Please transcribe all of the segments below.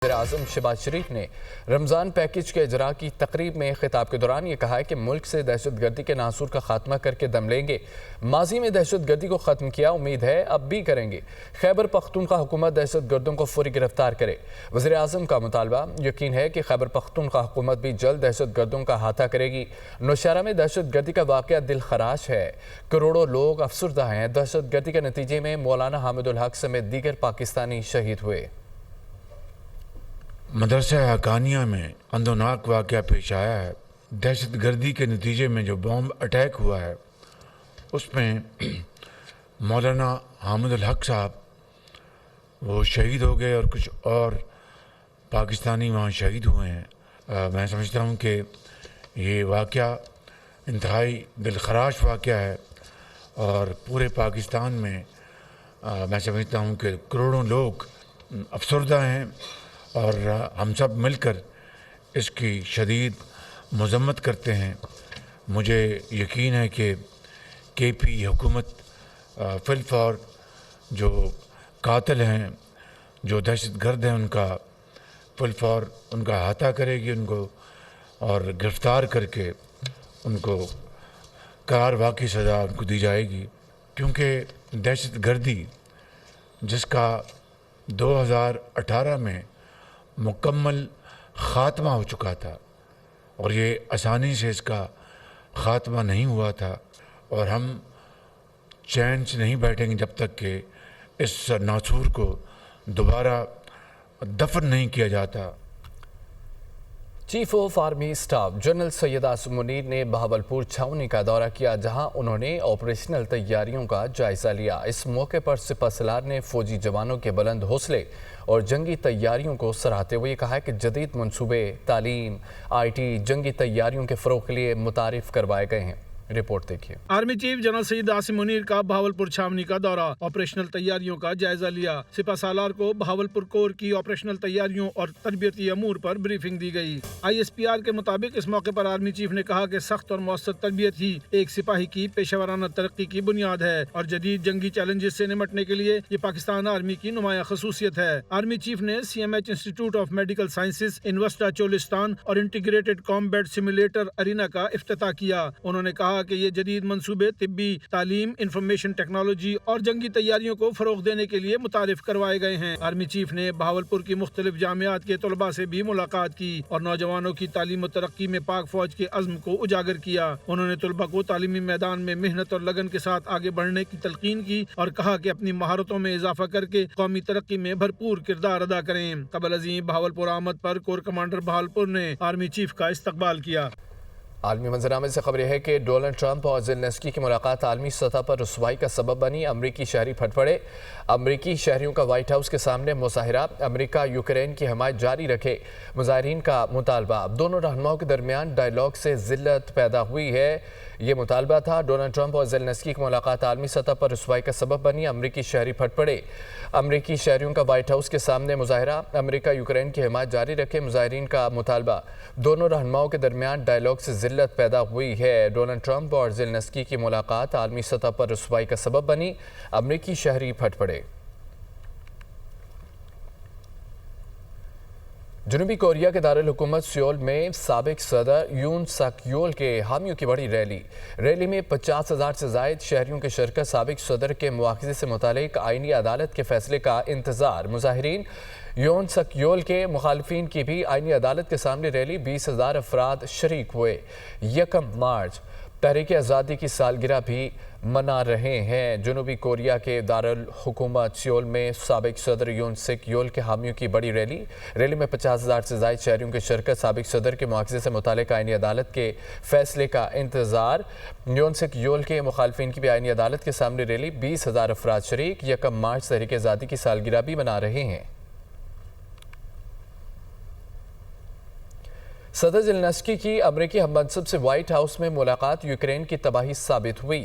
वज़ीर-ए-आज़म शहबाज शरीफ ने रमज़ान पैकेज के इजरा की तकरीब में खिताब के दौरान ये कहा है कि मुल्क से दहशत गर्दी के नासूर का खात्मा करके दम लेंगे। माजी में दहशत गर्दी को ख़त्म किया, उम्मीद है अब भी करेंगे। खैबर पख्तूनख्वा हुकूमत दहशत गर्दों को फौरी गिरफ्तार करे। वज़ीर-ए-आज़म का मुतालबा, यकीन है कि खैबर पख्तूनख्वा हुकूमत भी जल्द दहशत गर्दों का अहाता करेगी। नौशहरा में दहशत गर्दी का वाक़या दिल खराश है। करोड़ों लोग अफसरदा हैं। दहशत गर्दी के नतीजे में मौलाना हामिदुल हक समेत दीगर पाकिस्तानी शहीद हुए। मदरसा हकानिया में अंदोनाक वाक़या पेश आया है। दहशत गर्दी के नतीजे में जो बॉम्ब अटैक हुआ है उसमें मौलाना हामिदुल हक साहब वो शहीद हो गए और कुछ और पाकिस्तानी वहाँ शहीद हुए हैं। मैं समझता हूँ कि ये वाक़या इंतहाई दिलखराश वाक़या है और पूरे पाकिस्तान में मैं समझता हूँ कि करोड़ों लोग अफसरदा हैं और हम सब मिलकर इसकी शदीद मज़म्मत करते हैं। मुझे यकीन है कि केपी हुकूमत फिलफौर जो कातिल हैं, जो दहशत गर्द हैं, उनका फिलफौर उनका अहाता करेगी उनको और गिरफ़्तार करके उनको करार वाक़ई सज़ा उनको दी जाएगी। क्योंकि दहशत गर्दी जिसका 2018 में मुकम्मल ख़ात्मा हो चुका था और ये आसानी से इसका ख़ात्मा नहीं हुआ था और हम चैन से नहीं बैठेंगे जब तक कि इस नासूर को दोबारा दफन नहीं किया जाता। Chief of army staff general Syed Asim Munir ने बहावलपुर छावनी का दौरा किया, जहां उन्होंने ऑपरेशनल तैयारियों का जायजा लिया। इस मौके पर सिपहसालार ने फौजी जवानों के बुलंद हौसले और जंगी तैयारियों को सराहते हुए कहा है कि जदीद मनसूबे तालीम, IT, जंगी तैयारियों के फ़रोग़ के लिए मुतारिफ करवाए गए हैं। रिपोर्ट देखिए। Army chief general Syed Asim Munir का बहावलपुर छावनी का दौरा, ऑपरेशनल तैयारियों का जायजा लिया। सिपहसालार को बहावलपुर कोर की ऑपरेशनल तैयारियों और तरबियती अमूर पर ब्रीफिंग दी गई। ISPR के मुताबिक इस मौके पर आर्मी चीफ ने कहा कि सख्त और मौसर तरबियत ही एक सिपाही की पेशेवराना तरक्की की बुनियाद है और जदीद जंगी चैलेंजेस से निपटने के लिए ये पाकिस्तान आर्मी की नुमाया खसूसियत है। आर्मी चीफ ने CMH institute of medical sciences इन्वेस्टा चोलिस्तान और इंटीग्रेटेड कॉम्बैट सिमुलेटर अरीना का इफ्तिताह किया। उन्होंने कहा कि ये जदीद मंसूबे तिब्बी, तालीम, इंफॉर्मेशन टेक्नोलॉजी और जंगी तैयारियों को फरोग देने के लिए मुतारिफ करवाए गए हैं। आर्मी चीफ ने बहावलपुर की मुख्तलिफ जामियात के तलबा से भी मुलाकात की और नौजवानों की तालीम और तरक्की में पाक फौज के अज़्म को उजागर किया। उन्होंने तलबा को तालीमी मैदान में मेहनत और लगन के साथ आगे बढ़ने की तलकीन की और कहा कि अपनी महारतों में इजाफा करके कौमी तरक्की में भरपूर किरदार अदा करें। कबल अज़ीम बहावलपुर आमद पर कोर कमांडर बहावलपुर ने आर्मी चीफ का इस्तकबाल किया। आलमी मंजरनामे से खबर है कि डोनाल्ड ट्रंप और ज़ेलेंस्की की मुलाकात आलमी सतह पर रुसवाई का सबब बनी। अमरीकी शहरी फटफड़े, अमरीकी शहरियों का वाइट हाउस के सामने मुजाहिरा, अमरीका यूक्रेन की हमायत जारी रखे, मुजाहिरीन का मुतालबा। दोनों रहनुमाओं के दरमियान डायलॉग से जिल्लत पैदा हुई है, ये मुतालबा था। डोनाल्ड ट्रंप और ज़ेलेंस्की की मुलाकात आलमी सतह पर रुसवाई का सबब बनी। अमरीकी शहरी फटफड़े, अमरीकी शहरियों का वाइट हाउस के सामने मुजाहिरा, अमरीका यूक्रेन की हमायत जारी रखे, मुजाहिरीन का मुतालबा। दोनों रहनुमाओं के दरमियान डायलॉग से जिल्लत पैदा हुई है। डोनाल्ड ट्रंप और ज़ेलेंस्की की मुलाकात आलमी सतह पर रुसवाई का सबब बनी। अमरीकी शहरी फटफड़े। जनूबी कोरिया के दारुल हुकूमत सियोल में साबिक सदर यून सक योल के हामियों की बड़ी रैली में 50,000 से जायद शहरियों की शिरकत। साबिक सदर के मुआखज़े से मुतालिक आईनी अदालत के फैसले का इंतज़ार। मुजाहिरीन यून सक योल के मुखालफिन की भी आईनी अदालत के सामने रैली। 20,000 अफराद शरीक हुए। 1 मार्च तहरीक आज़ादी की सालगिरह भी मना रहे हैं। जनूबी कोरिया के दारुल हुकूमत सियोल में साबिक सदर यून सक योल के हामियों की बड़ी रैली में 50,000 से ज़ायद शहरियों की शिरकत। साबिक सदर के मुआखज़े से मुतालिक आईनी अदालत के फैसले का इंतज़ार। यून सक योल के मुखालफिन की भी आईनी अदालत के सामने रैली। 20,000 अफराद शरीक। 1 मार्च तहरीक आज़ादी की सालगिरह भी मना रहे हैं। सदर ज़ेलेंस्की की अमरीकी हममनसब से व्हाइट हाउस में मुलाकात यूक्रेन की तबाही साबित हुई।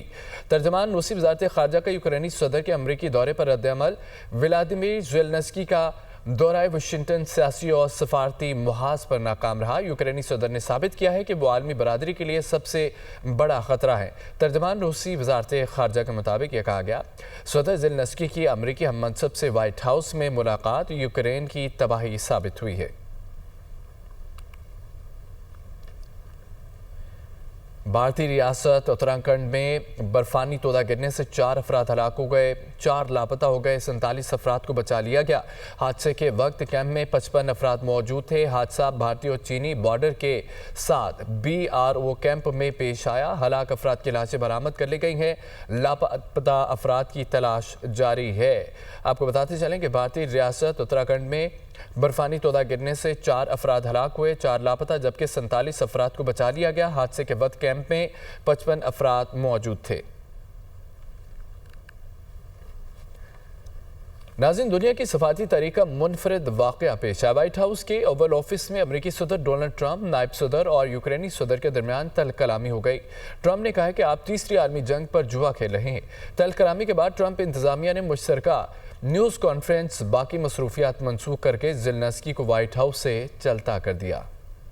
तर्जमान रूसी वज़ारत ख़ारजा का यूक्रेनी सदर के अमरीकी दौरे पर रद्द-ए-अमल। व्लादिमीर ज़ेलेंस्की का दौरा वाशिंगटन सियासी और सफारती मुहाज पर नाकाम रहा। यूक्रेनी सदर ने साबित किया है कि वो आलमी बरादरी के लिए सबसे बड़ा खतरा है। तर्जमान रूसी वजारत खारजा के मुताबिक यह कहा गया, सदर ज़ेलेंस्की की अमरीकी हम मनसब से व्हाइट हाउस में मुलाकात यूक्रेन की तबाही साबित हुई है। भारतीय रियासत उत्तराखंड में बर्फानी तोदा गिरने से 4 अफराद हलाक हो गए, 4 लापता हो गए, 47 अफराद को बचा लिया गया। हादसे के वक्त कैंप में 55 अफराद मौजूद थे। हादसा भारतीय और चीनी बॉर्डर के साथ BRO कैंप में पेश आया। हलाक अफराद की लाशें बरामद कर ली गई हैं। लापता अफराद की तलाश जारी है। आपको बताते चलें कि भारतीय रियासत उत्तराखंड में बर्फानी तोदा गिरने से 4 अफराद हलाक हुए, 4 लापता, जबकि 47 अफराद को बचा लिया गया। हादसे के वक्त कैंप में 55 अफराद मौजूद थे। नाज़रीन, दुनिया की सफारती तारीख का मुनफरिद वाक़या पेश आया। व्हाइट हाउस के ओवल ऑफिस में अमरीकी सदर डोनाल्ड ट्रंप, नायब सदर और यूक्रेनी सदर के दरमियान तल कलामी हो गई। ट्रंप ने कहा कि आप तीसरी आलमी जंग पर जुआ खेल रहे हैं। तल कलामी के बाद ट्रंप इंतजामिया ने मुश्तरका न्यूज़ कॉन्फ्रेंस बाकी मसरूफियात मनसूख करके ज़ेलेंस्की को व्हाइट हाउस से चलता कर दिया।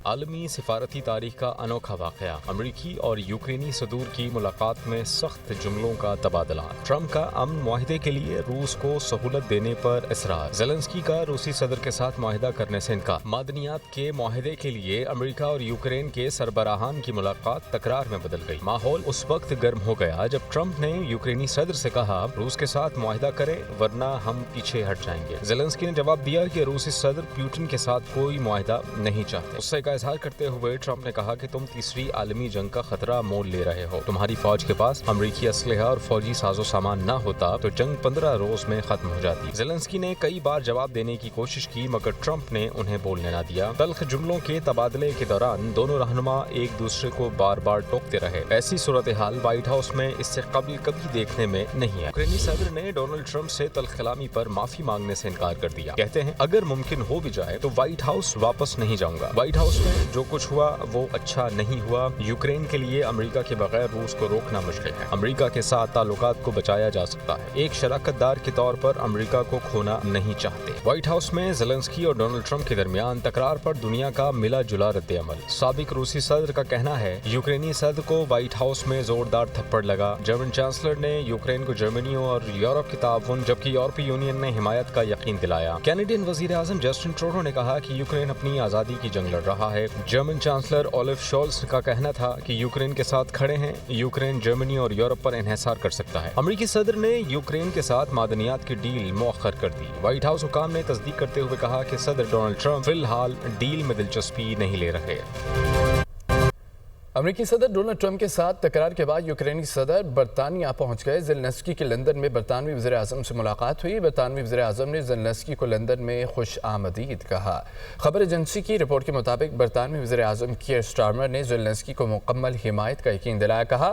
आलमी सिफारती तारीख का अनोखा वाक़या, अमरीकी और यूक्रेनी सदूर की मुलाकात में सख्त जुमलों का तबादला। ट्रंप का अमन मुआहिदे के लिए रूस को सहूलत देने पर इसरार। ज़ेलेंस्की का रूसी सदर के साथ मुआहिदा करने से इनकार। मादनियात के मुआहिदे के लिए अमरीका और यूक्रेन के सरबराहान की मुलाकात तकरार में बदल गई। माहौल उस वक्त गर्म हो गया जब ट्रंप ने यूक्रेनी सदर से कहा, रूस के साथ मुआहिदा करें वरना हम पीछे हट जाएंगे। ज़ेलेंस्की ने जवाब दिया कि रूसी सदर पुतिन के साथ कोई मुआहिदा नहीं चाहते। उससे इजहार करते हुए ट्रंप ने कहा कि तुम तीसरी आलमी जंग का खतरा मोल ले रहे हो। तुम्हारी फौज के पास अमरीकी असलहा और फौजी साजो सामान न होता तो जंग 15 रोज में खत्म हो जाती। ज़ेलेंस्की ने कई बार जवाब देने की कोशिश की मगर ट्रंप ने उन्हें बोलने न दिया। तल्ख जुमलों के तबादले के दौरान दोनों रहनुमा एक दूसरे को बार बार टोकते रहे। ऐसी सूरत हाल व्हाइट हाउस में इससे कबल कभी देखने में नहीं है। यूक्रेनी सदर ने डोनाल्ड ट्रंप से तल्ख कलामी पर माफी मांगने से इनकार कर दिया। कहते हैं, अगर मुमकिन हो भी जाए तो व्हाइट हाउस वापस नहीं जाऊंगा। व्हाइट हाउस में जो कुछ हुआ वो अच्छा नहीं हुआ। यूक्रेन के लिए अमेरिका के बगैर रूस को रोकना मुश्किल है। अमेरिका के साथ ताल्लुकात को बचाया जा सकता है। एक शराकतदार के तौर पर अमेरिका को खोना नहीं चाहते। व्हाइट हाउस में ज़ेलेंस्की और डोनाल्ड ट्रंप के दरमियान तकरार पर दुनिया का मिला जुला रद्द-ए-अमल। साबिक रूसी सदर का कहना है, यूक्रेनी सदर को व्हाइट हाउस में जोरदार थप्पड़ लगा। जर्मन चांसलर ने यूक्रेन को जर्मनी और यूरोप की ताउन जबकि यूरोपीय यूनियन ने हिमायत का यकीन दिलाया। कैनेडियन वजीर आज़म जस्टिन ट्रूडो ने कहा कि यूक्रेन अपनी आज़ादी की जंग लड़ रहा है। जर्मन चांसलर ओलिफ शोल्स का कहना था कि यूक्रेन के साथ खड़े हैं। यूक्रेन जर्मनी और यूरोप पर इन्हिसार कर सकता है। अमेरिकी सदर ने यूक्रेन के साथ मादनियात की डील मौखर कर दी। व्हाइट हाउस हुकाम ने तस्दीक करते हुए कहा कि सदर डोनाल्ड ट्रंप फिलहाल डील में दिलचस्पी नहीं ले रहे। अमरीकी सदर डोनाल्ड ट्रंप के साथ तकरार के बाद यूक्रेनी सदर बरतानिया पहुंच गए। ज़ेलेंस्की की लंदन में बरतानवी वज़ीर आज़म से मुलाकात हुई। बरतानवी वज़ीर आज़म ने ज़ेलेंस्की को लंदन में खुश आमदीद कहा। खबर एजेंसी की रिपोर्ट के मुताबिक बरतानवी वज़ीर आज़म कीयर स्टारमर ने ज़ेलेंस्की को मुकम्मल हिमायत का यकीन दिलाया। कहा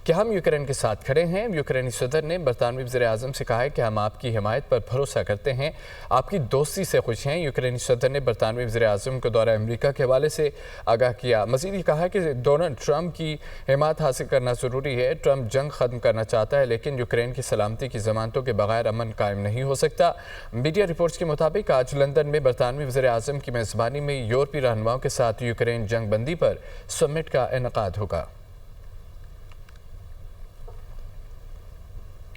कि हम यूक्रेन के साथ खड़े हैं। यूक्रेनी सदर ने बरतानवी वज़ीर आज़म से कहा है कि हम आपकी हिमायत पर भरोसा करते हैं, आपकी दोस्ती से खुश हैं। यूक्रेनी सदर ने बरतानवी वज़ीर आज़म को दौरा अमरीका के हवाले से आगाह किया। मज़ीद ये कहा कि डोनाल्ड ट्रंप की हिमायत हासिल करना ज़रूरी है। ट्रंप जंग ख़त्म करना चाहता है लेकिन यूक्रेन की सलामती की ज़मानतों के बगैर अमन कायम नहीं हो सकता। मीडिया रिपोर्ट्स के मुताबिक आज लंदन में बरतानवी वज़ीर आज़म की मेज़बानी में यूरोपीय रहनुमाओं के साथ यूक्रेन जंग बंदी पर समिट का इनेकाद होगा।